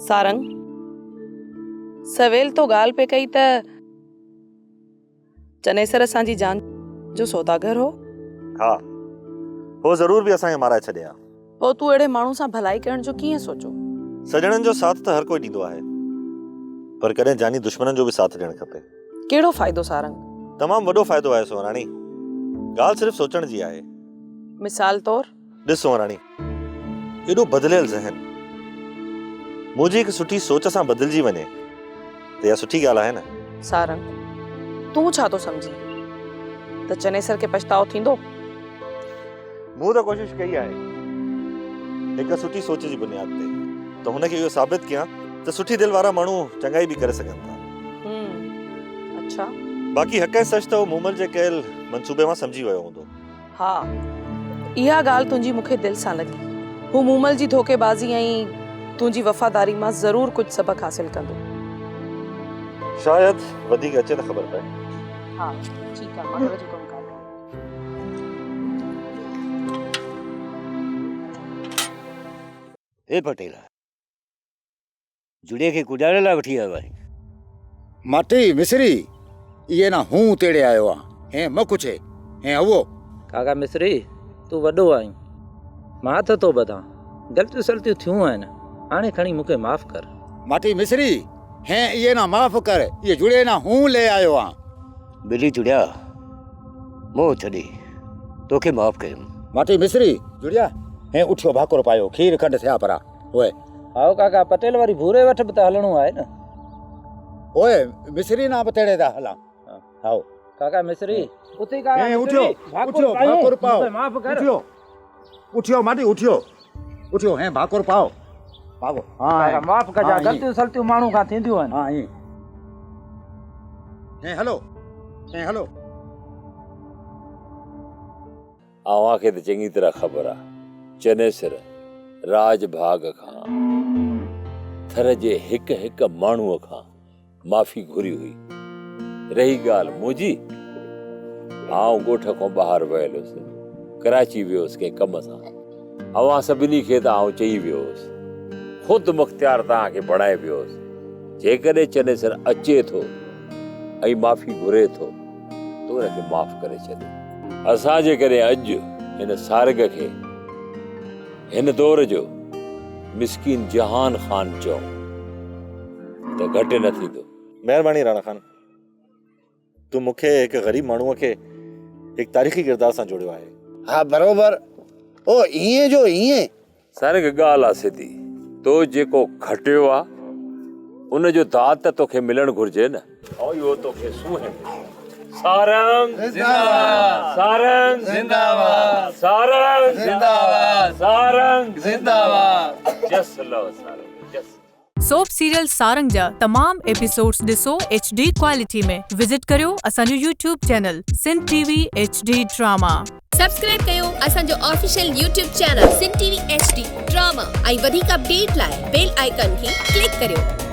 सारंग सवेल तो गाल पे कई त चनेसर असांजी जान जो सौदागर हो। हाँ हो जरूर भी असांखे माराए छॾिया। पोइ तू अहिड़े माण्हू सां भलाई करण जो कीअं सोचो? सजणनि जो साथ त हर कोई ॾींदो आहे, पर कॾहिं जानी दुश्मननि जो बि साथ ॾियणु खपे। कहिड़ो फ़ाइदो सारंग? तमामु वॾो फ़ाइदो आहे सोनाणी। ॻाल्हि सिर्फ़ु सोचण जी आहे। मिसाल तौर ॾिस सोनाणी, एॾो बदिलियल ज़हन मुंहिंजी हिकु सुठी सोच सां बदिलजी वञे त इहा सुठी ॻाल्हि आहे न। सारंग तूं छा थो सम्झी त चनेसर खे पछताओ थींदो? मूं त कोशिशि कई आहे हिकु सुठी सोच जी बुनियाद ते, त हुनखे इहो साबित कयां त सुठी दिलि वारा माण्हू चङाई बि करे सघनि था। अच्छा, बाक़ी हक़ ऐं सच त उहो मूमल जे कयल मंसूबे मां सम्झी वियो हूंदो। हा इहा ॻाल्हि तुंहिंजी मूंखे दिलि सां लॻी। हू मूमल जी धोखेबाज़ी ऐं तुंहिंजी वफ़ादारी मां ज़रूर कुझु सबक़ हासिल कंदो। शायदि वधीक अचे त ख़बर पए। हा ठीकु आहे, मां घर जो कमु कर। ए पटेल जुड़े खे कुॾारे लाइ वठी आयो आहे। माटी मिसरी ये ना हूं तेड़े आयो आ हैं मकु छे हैं अवो। काका मिस्री तू वॾो आहीं, मां हथ थो ॿधां, ग़लतियूं सलतियूं थियूं आहिनि, हाणे खणी मूंखे माफ़ कर। माटी मिसरी हैं ये ना माफ़ कर, ये जुड़े ना हूं ले आयो आ। बिली जुड़िया मोह छॾी तोखे माफ़ कयुमि। माटी मिसरी जुड़िया हैं उठियो भाकुर पायो खीर खंड थिया परा। ओए आओ काका पटेल वारी भूरे वठ बि त हलणो आहे न। ओए मिसरी ना बतेड़े दा हला। आओ काका मिस्री उथी काका हैं मिस्री, उठियो उठियो भाकुर पाओ। मूंखे माफ़ कर। उठियो उठियो माटी उठियो उठियो हैं भाकुर पाओ पाओ। काका हां माफ़ कजा, ग़लतियूं सलतियूं माण्हू खां थींदियूं आहिनि। हां हैं हलो हैं हलो। अव्हांखे त चङी तरह ख़बर आहे चनेसर राज भाग खां थर जे हिक हिक माण्हूअ खां माफ़ी घुरी हुई। रही ॻाल्हि मुंहिंजी, आउं ॻोठ खां ॿाहिरि वियल हुउसि, कराची वियोसि कंहिं कम सां। अव्हां सभिनी खे त आउं चई वियो हुउसि, ख़ुदि मुख़्तियार तव्हांखे बणाए वियो हुउसि, जेकॾहिं चनेसर अचे थो ऐं माफ़ी घुरे थो त हुनखे माफ़ करे छॾे। असांजे करे अॼु हिन सारग खे हिन दौर जो मिसकीन जहान ख़ान चओ त घटि न थींदो। महिरबानी राणा खान, तूं मूंखे हिकु ग़रीब माण्हूअ खे हिकु तारीख़ी किरदार सां जोड़ियो आहे। हाँ बरोबर ओ इए जो इए सारग ॻाल्हि आहे सिधी, तो जेको खटियो आहे उन जो दाद त तोखे मिलणु घुरिजे न। ऐं इहो तोखे सूंहें सारंग जिंदाबाद, सारंग जिंदाबाद, सारंग जिंदाबाद, सारंग जिंदाबाद। जस लो सारंग जस। सोप सीरियल सारंग जा तमाम एपिसोड्स ॾिसो HD क्वालिटी में। विजिट करियो असांजो YouTube channel Sindh TV HD drama. Subscribe कयो असांजो official YouTube channel Sindh TV HD drama ऐं वधीक अपडेट लाइ बेल आइकन खे क्लिक करियो।